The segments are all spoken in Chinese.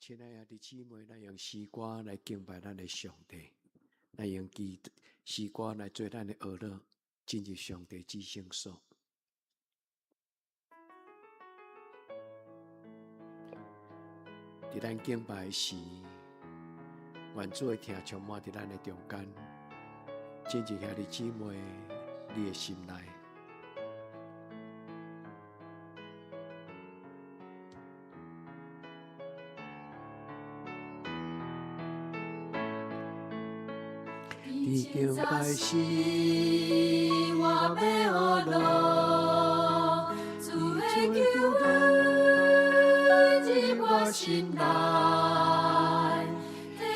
亲爱的姊妹，咱用诗歌来敬拜咱的上帝，咱用诗歌来做咱的娱乐，进入上帝至圣所。伫咱敬拜时，愿主的听充满伫咱的中间，进入兄弟姊妹你的心内。你敬拜时，我要学乐，主的救恩入我心内，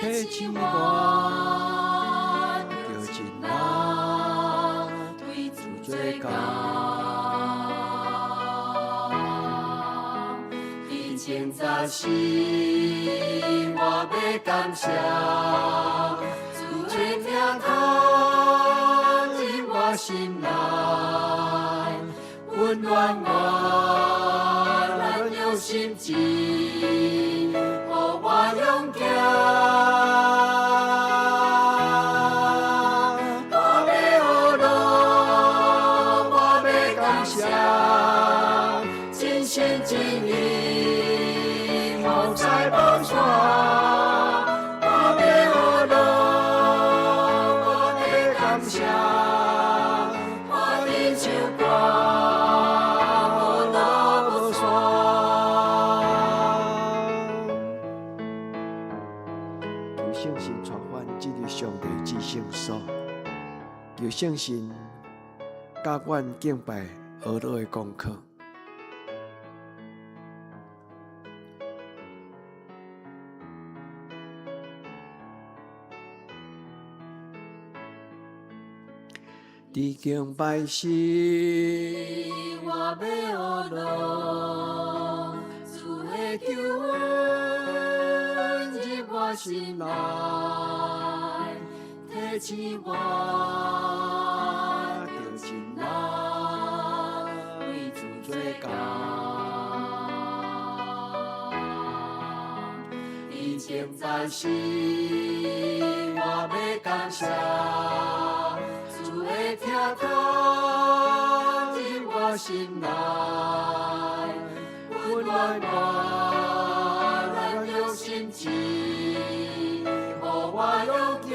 提醒我着真人对主做工。你敬拜时，我要感谢。听透入我心内，温暖我软弱心智，予我勇敢。我要学乐，我要感谢，真心真意，无在无错。我要学乐。我的唱歌，无路无山。求圣神传阮进入上帝至圣所，求圣神教阮敬拜学乐的功课。伫敬拜时，我要学乐，主的救恩入我心内，提醒我着真人为主做工。伫敬拜时，我要感谢。听透入我心内，温暖我软弱心智，予我勇敢。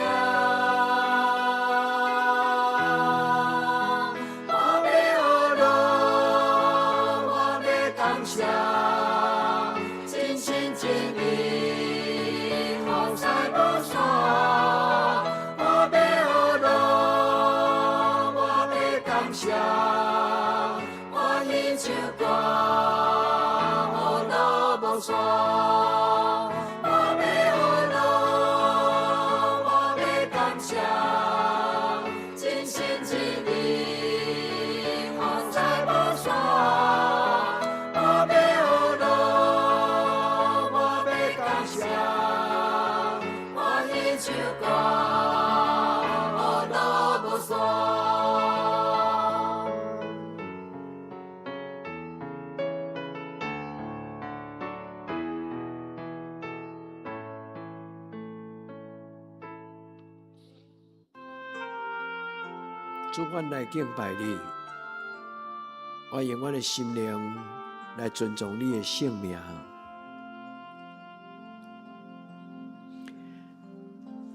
我要学乐，我要感谢，真心真意，无在无山。我要学乐。我演唱歌，无路无山。我要学乐，我要感谢，真心真意，无在无山。我要学乐，我要感谢，我演唱歌，无路无山。主，阮来敬拜你，我用我的心灵来尊重你的圣名，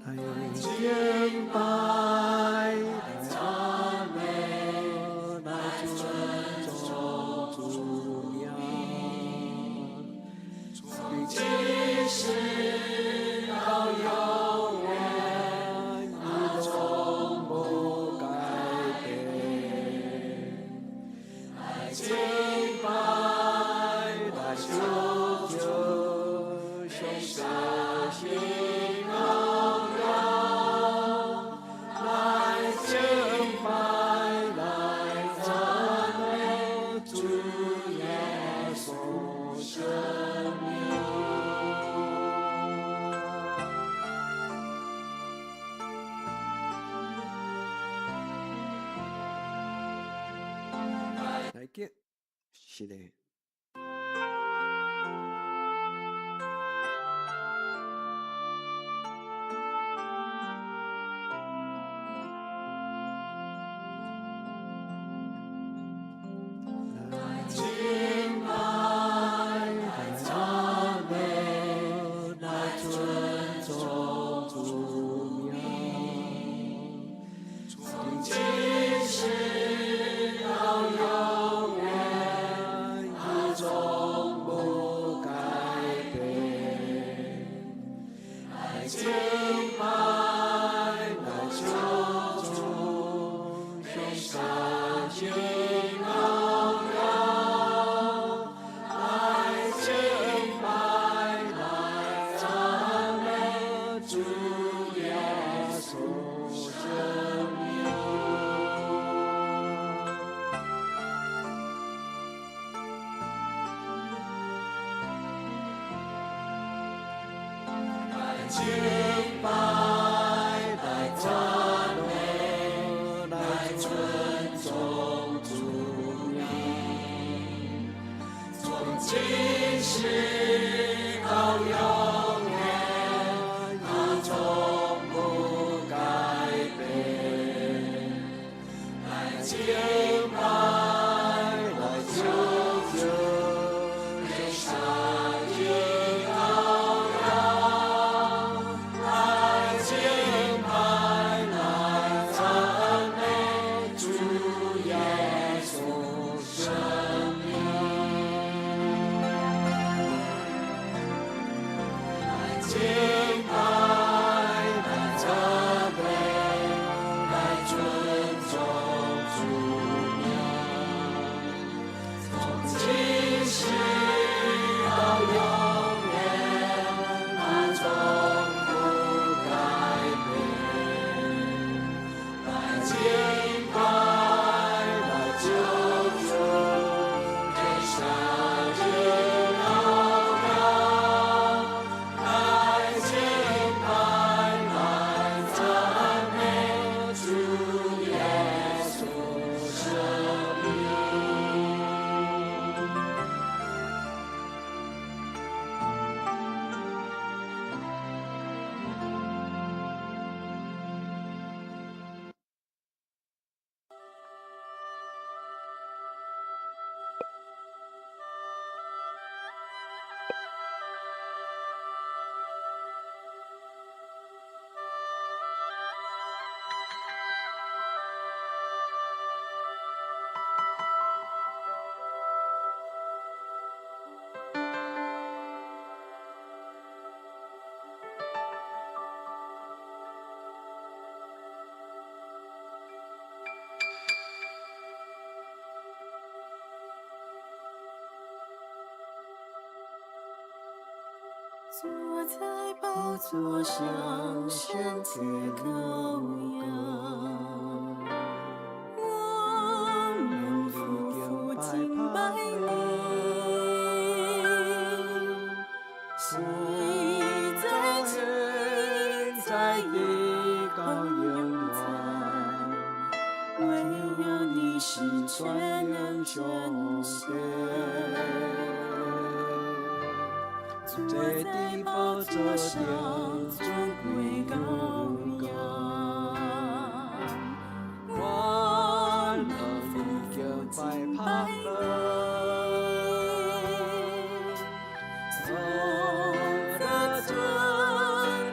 来敬拜，来赞美，来尊重主名，从今世到永远，你从不改。敬拜来求救，颂神心荣耀，来敬拜来赞美主耶稣生命。来敬。是的，敬拜，来唱颂，颂上敬荣耀，来敬拜，来赞美主耶稣生命。敬拜，来赞美，来尊重主名，从今世到永远，他从不改变。来敬拜，来求救，人上应高扬。来敬拜，来赞美主耶稣生命。来敬拜，来赞美，来尊重主名，从今世到永远，他从不改变。来敬拜，来救主，天上的荣耀。来敬拜，来赞美主耶稣生命。坐在宝座上，圣洁羔羊，我们匍匐敬拜你。谁在天在地高仰望，唯有你是全能真神。坐在宝座上，尊贵羔羊，我们匍匐敬拜你。所有尊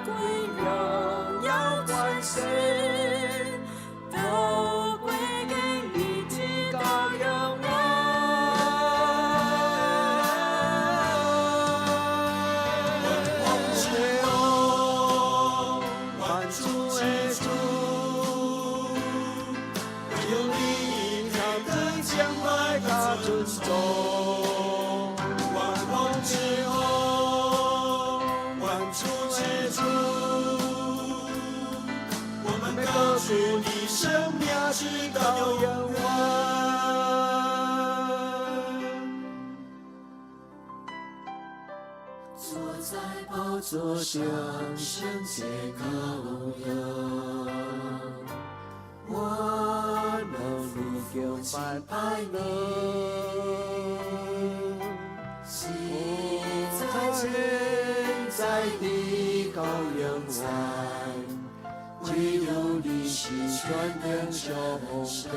贵荣耀冠冕，都归给你的羔羊啊！尊重，万王之王，万主之主，我们告诉你，生命直到永远。坐在宝座上，圣洁羔羊，我们匍匐拜拜你。在地羔羊湾，唯有你是全能救世。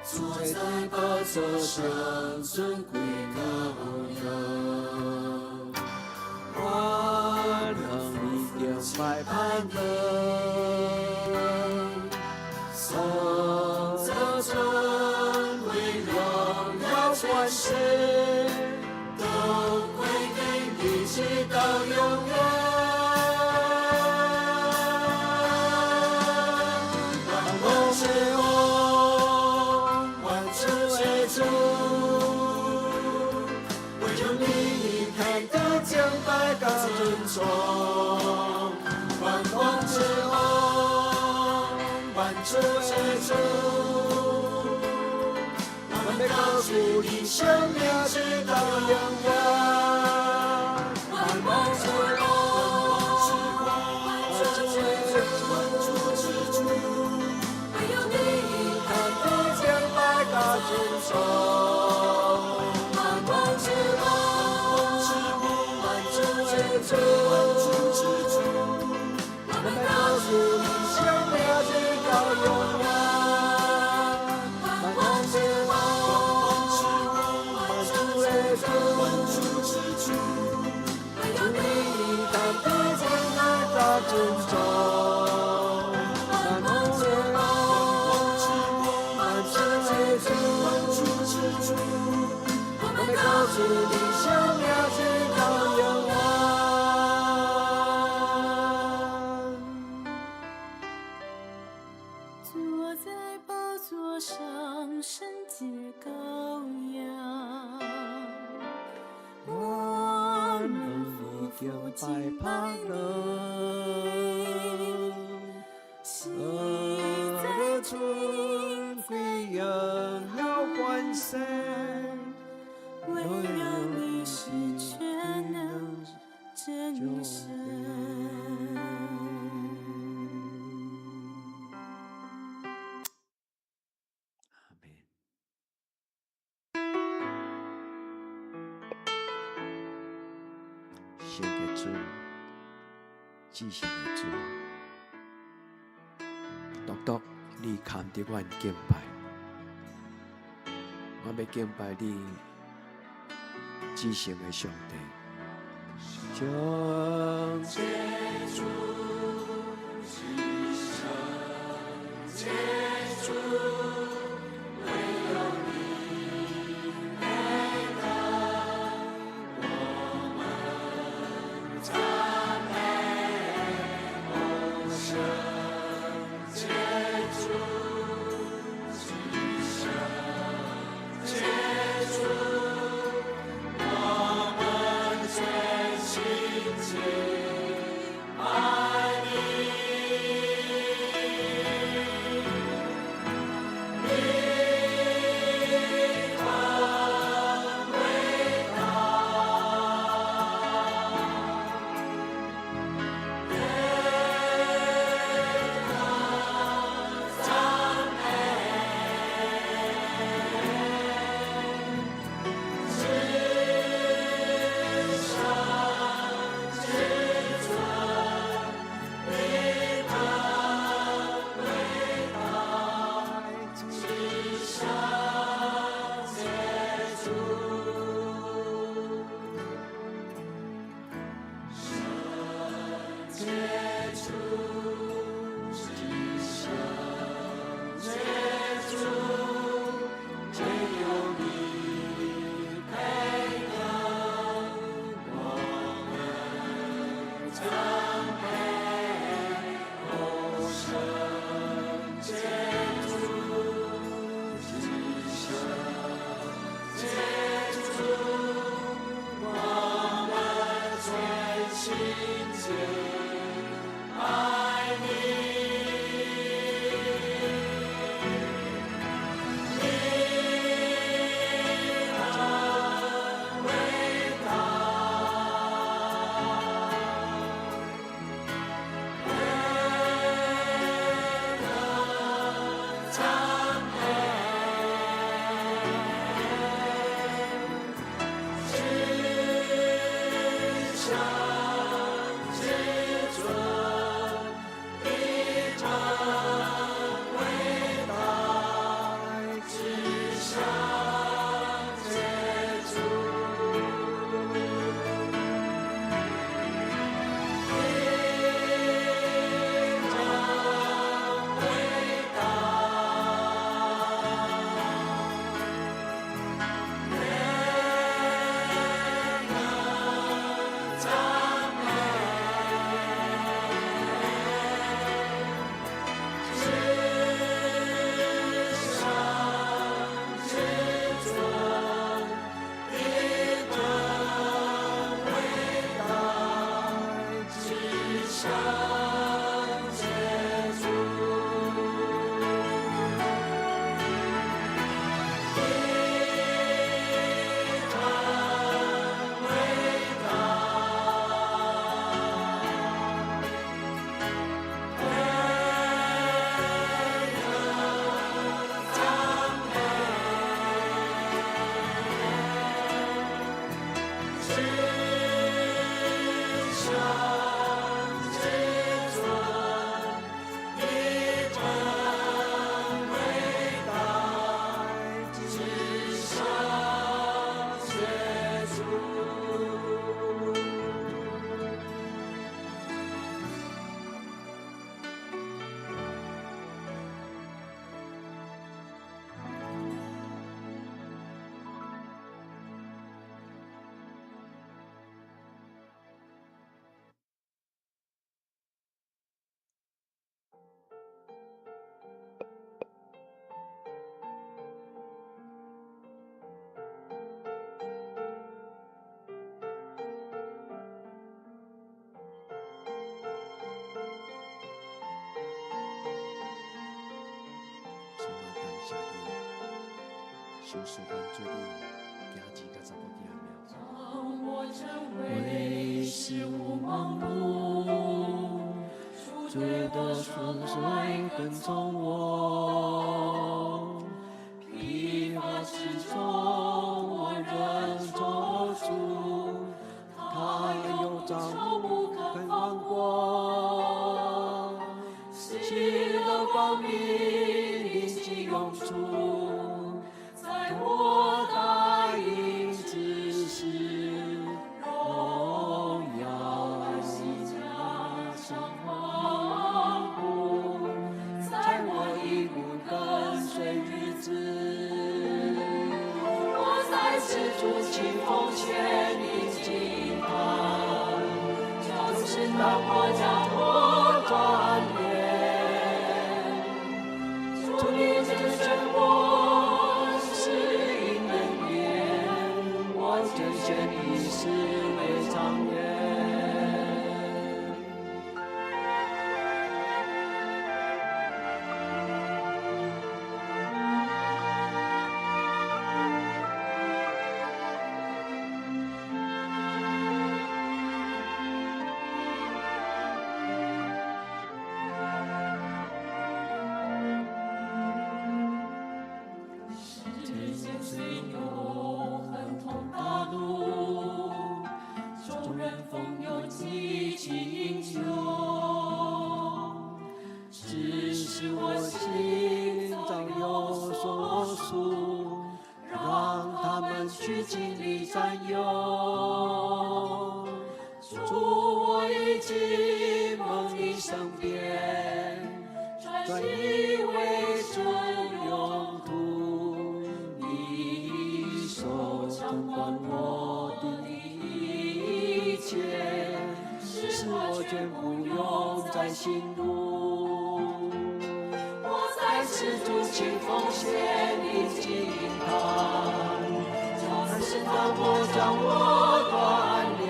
坐在宝座上，尊贵羔羊，我能你敬拜盼望，所有尊贵荣耀冠冕。都归给你，直到永敬拜甲尊崇，万王之王，万主的主，我们要告诉你生命直到永远。万王之王，万主之主，唯有你看地敬拜甲尊崇。万王之王，万主之主，我们告诉你生命直到永远。万王之王，万主之主，唯有你看地敬拜甲尊重。万王之王，万主之主，我们告诉你生命直到永远。坐在宝座上，圣洁羔羊，我们夫妇敬拜你，喜在尊贵荣耀冠冕，唯有你是全能真神。神的主，至圣的主，独独你看得阮敬拜，我要敬拜你，至圣的上帝。将这主是圣洁主，唯有你配得我们赞美。哦，圣洁主是圣洁主，我们最亲近爱你。刑事犯罪率行2到15几秒。当我成为事无忙碌，主的顺水跟从我，疲乏之中我仍做主，他用脚步看放光，喜乐光明临近永驻，在我大营之时，荣耀喜加上欢呼，在我一路跟随日子，我在此主清风前临近他，就是当我将我转变，主你拣选我是因恩典，我拣选你是为长远。世间虽有很痛大路，众人风有激起英雄，只是我心早有所属，让他们去经历占有。主，我已经蒙你身边，专以为主用途，你手掌管我的一切，使我全部用在心中。我在此主清风前临近他，但是当我将我锻炼，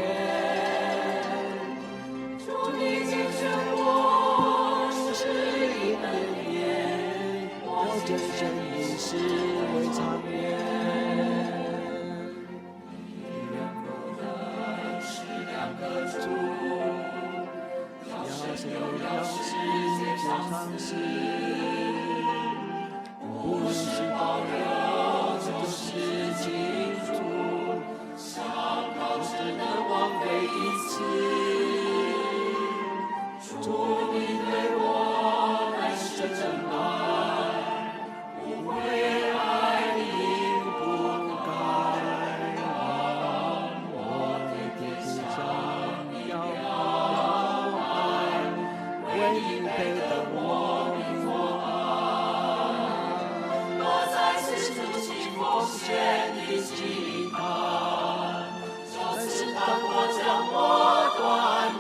主你拣选我是因恩典，我拣选你是为长远。两个人是两个主，要谁要是皆尝试，无论是保留就是清楚，想到只能枉费一次。主你对我乃是真爱，无悔爱你不改，让我天天想要爱，唯一配得我的爱。我在此主清风前临近他，就是当我将我锻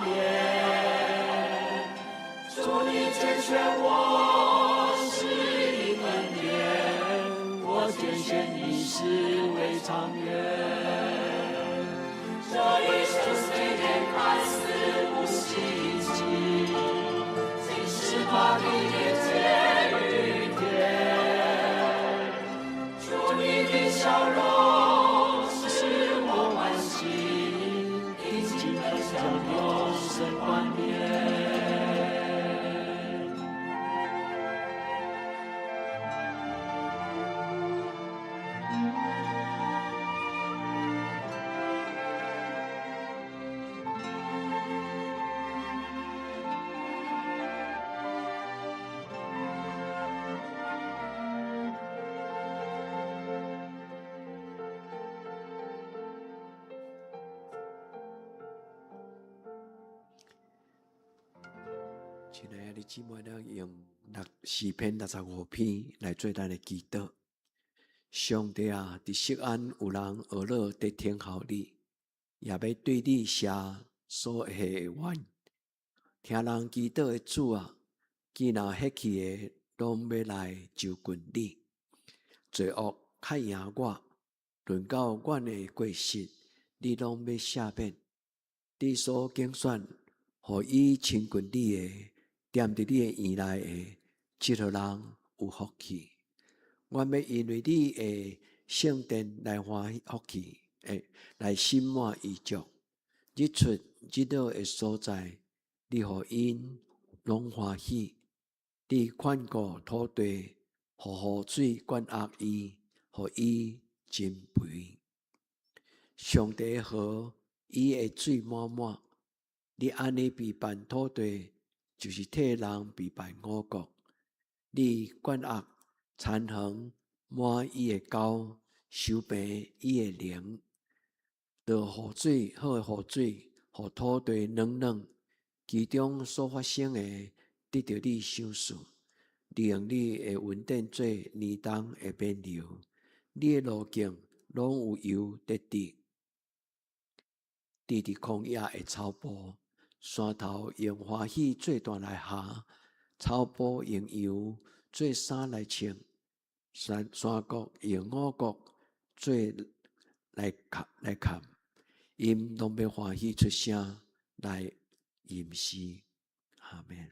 炼，主你拣选我是因恩典，我拣选你是为长远。这一生虽然看似不稀奇，竟是他的眼界与天。主你的笑容使我欢喜，定睛将永生冠冕。亲爱的姊妹，咱用诗篇65篇来做咱的祈祷。上帝啊，伫锡安有人学了得听候你，也要对你写所下的愿。听人祈祷的主啊，既然迄去的拢要来就近你，罪恶较赢我，论到阮的过失，你拢要赦免。你所拣选，互伊亲近你的，踮伫你的院内的，即个人有福气。阮要因为你的圣殿来欢喜福气，来心满意足。日出日落的所在，你互因拢欢喜。你看顾土地，互雨水灌压伊，互伊增肥。上帝好，伊的水满满。你安尼陪伴土地，就是替人陪伴五国。你灌压残垣，满伊的沟，收平伊的灵。落雨水，好的雨水，互土地软软，其中所发生的，得到你赏赐。利用你的稳定做年冬的变流，你的路径拢有油得滴。伫旷野的草坡，山头用欢喜做缎来下，草坡用油做衫来穿，山谷用五谷做来盖，因拢要欢喜出声来吟诗。阿们。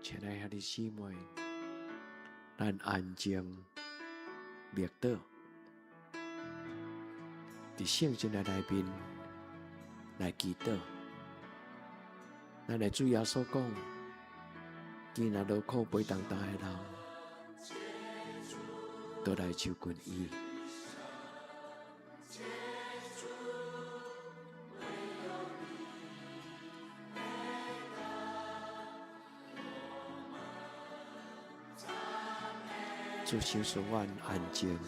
亲爱兄弟姊妹，咱安静默祷，伫圣经的内面来祈祷。咱的主耶稣讲，既然劳苦背重担的人，都来求近伊。主想使阮安静。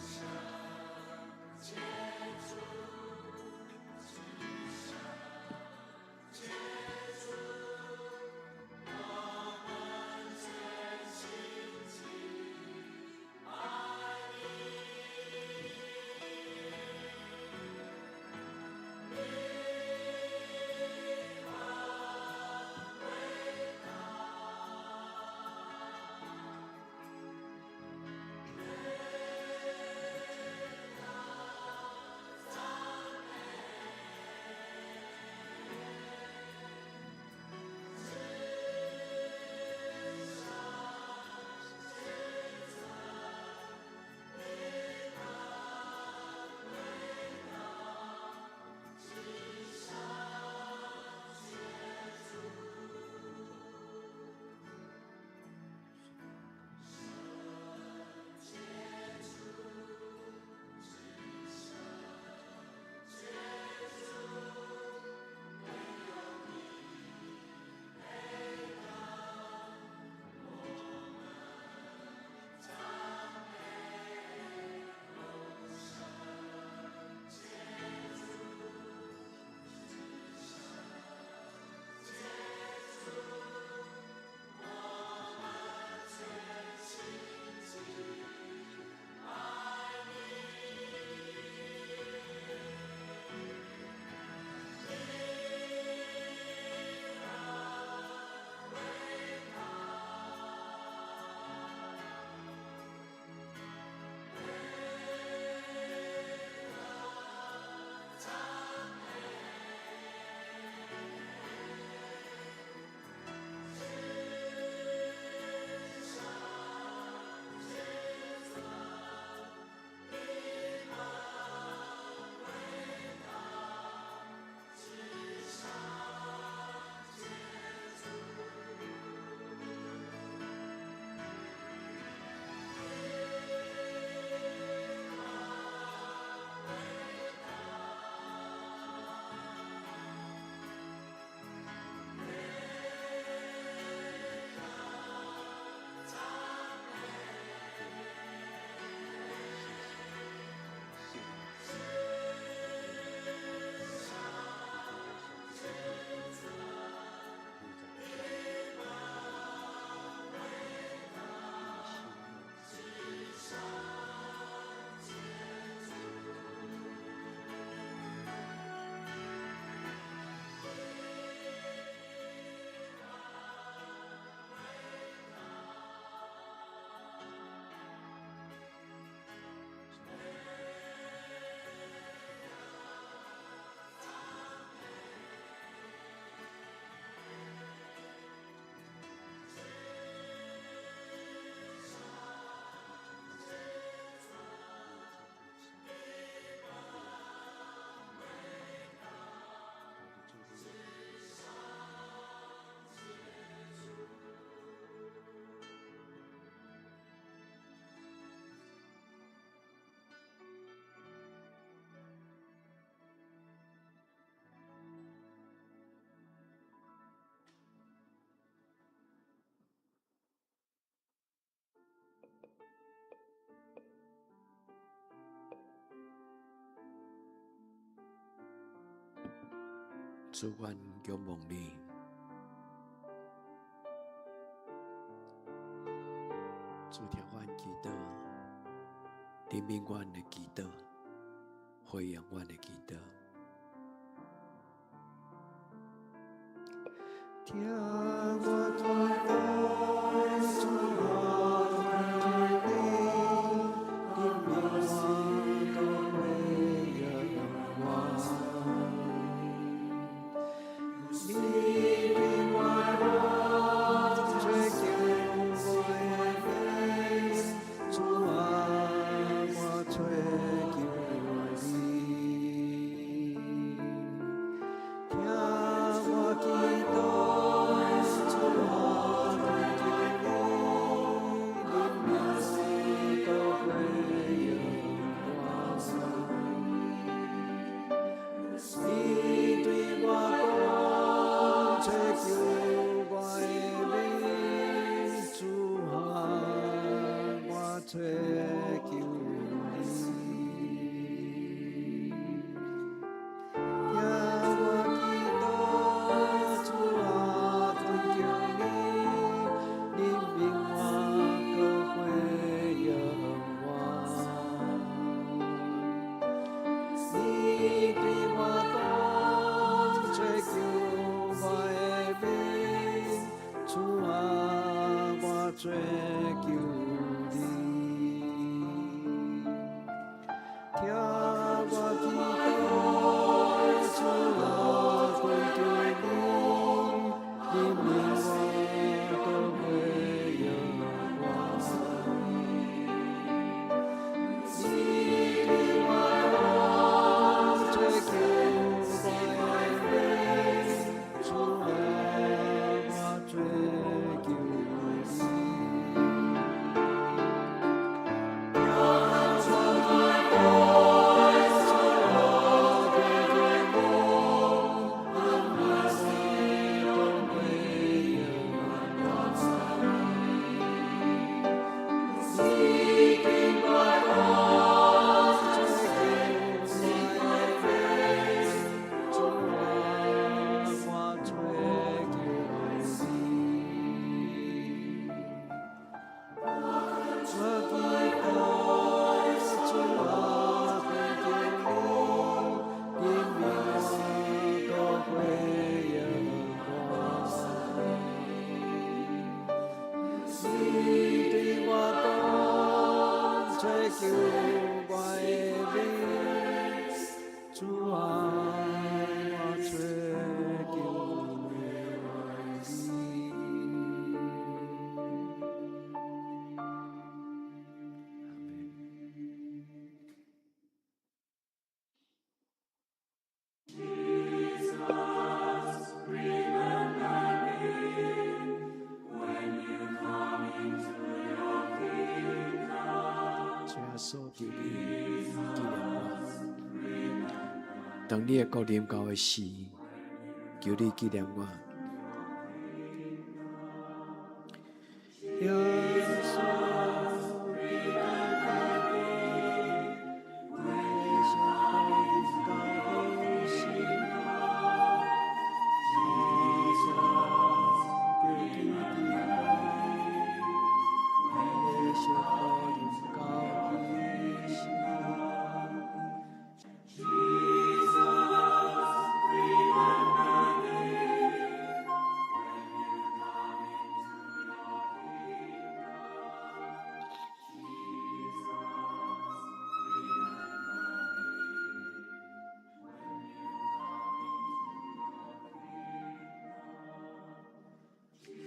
主，阮仰望你，主听阮祈祷，怜悯阮的祈祷，回应阮的祈祷。听我祈祷，主我祈祷，怜悯我，回应我。你对我好，追求我的心，主啊，我追求你。听我祈祷，主啊，追求你，怜悯我，回应我。你对我讲，追求我的命，主啊，我追求你。听我祈祷，主啊，追求你，怜悯我，回应我。你对我讲，追求我的命，主啊，我追求你。听我祈祷，主啊，追求你，怜悯我，回应我。你对我讲，追求我的命，主啊，我追求你。听我祈祷，主啊，追求你，怜悯我，回应我。你对我讲，追求我的命，主啊，我追求你。我祈祷，主啊，追求你，怜悯我，回应我。你对我讲，追求我的命，主啊，我追求你。主耶稣，求你纪念我。当你的国临到的时，求你纪念我。耶稣，基督的国，为上国临到的时，耶稣，基督的国，为上国临到的时。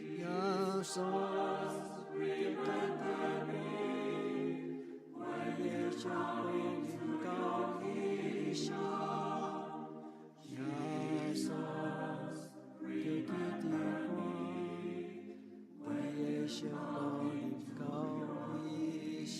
耶稣，基督的国，为上国临到的时，耶稣，基督的国，为上国临到的时。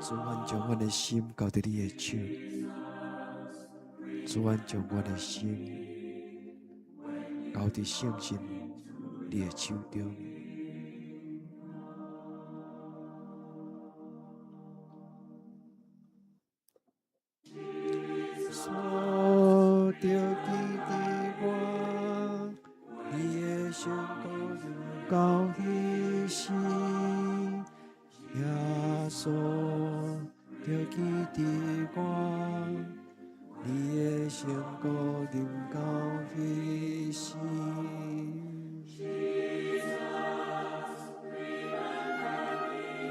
主，愿将阮的心交伫你的手，主，愿将阮的心交伫圣神你的手中。所着记伫我，你的圣道到彼时，耶稣着记伫我，你的圣道到彼时。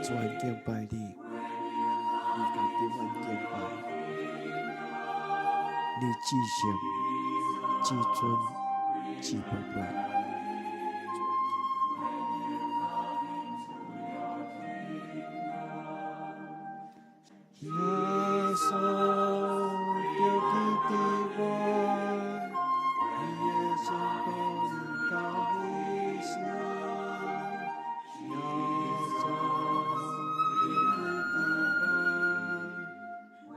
主，愿敬拜你，你家己愿敬拜。你至圣、至尊、至宝贵。耶稣着记伫我，你的圣道到彼时，耶稣着记伫我，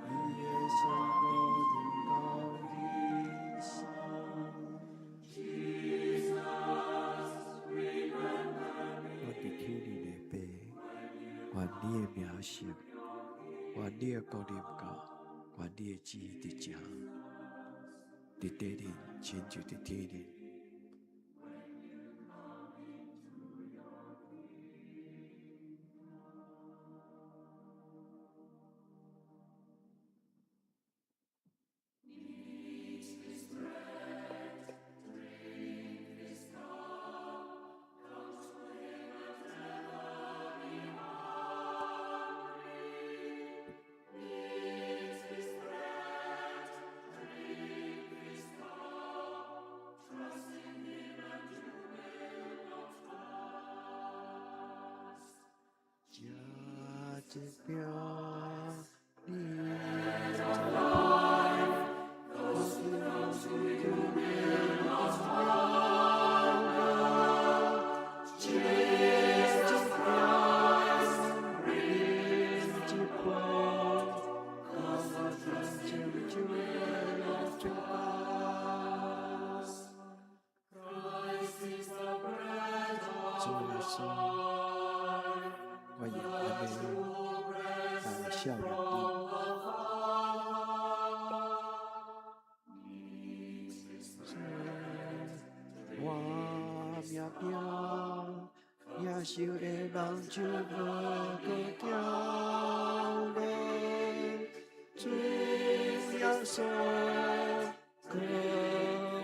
你的圣道到彼时。我伫天里的爸，愿你的名圣。愿你的国临到，愿你的旨意伫这，伫地里亲像伫天里。这饼，你在我是我是主的荣耀。Jesus Christ，你这杯，我将救主的荣耀。Christ is the bread of life。我也安慰你，让你笑容你。我命命，野兽的人就无个叫了，主耶稣，可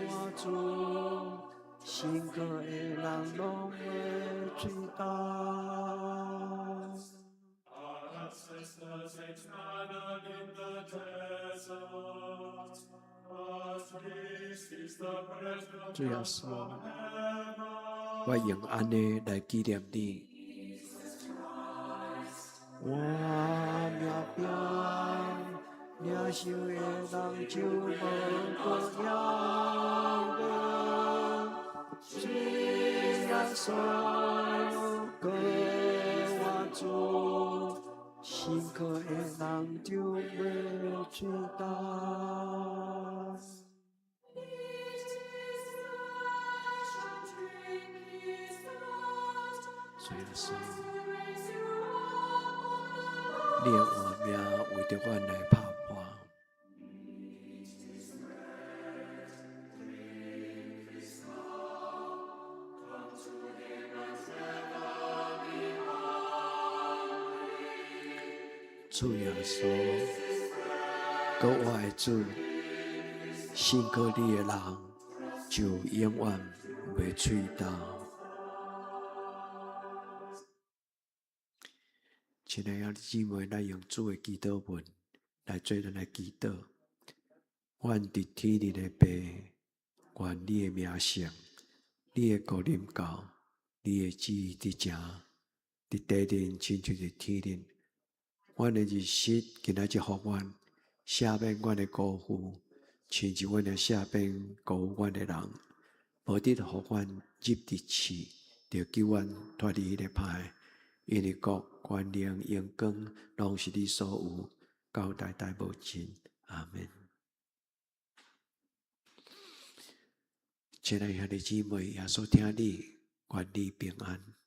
我主，信靠的人拢会追到。Ancestors ate manna in the desert, but this is the bread that comes from heaven. 我用安尼来纪念你。我命命，领受的人就无个了了，主耶稣，跟我主。信靠的人就会知道。主耶稣，你的活命为着阮来拍破。主耶稣，搁我的主，信靠你的人就永远袂喙焦。亲爱的姊妹，咱用主的祈祷文来做咱的祈祷。阮伫天里的爸，愿你的名圣，你的国临到，你的旨意伫这，伫地顶亲像伫天顶。阮的日食今仔日互阮，赦免阮的辜负，亲像阮的赦免辜负阮的人，无得互阮入地狱，着救阮脱离迄个歹。因为国、权能、荣光，拢是你所有，到代代无尽。阿们。亲爱的兄弟姊妹，耶稣听你，愿你平安。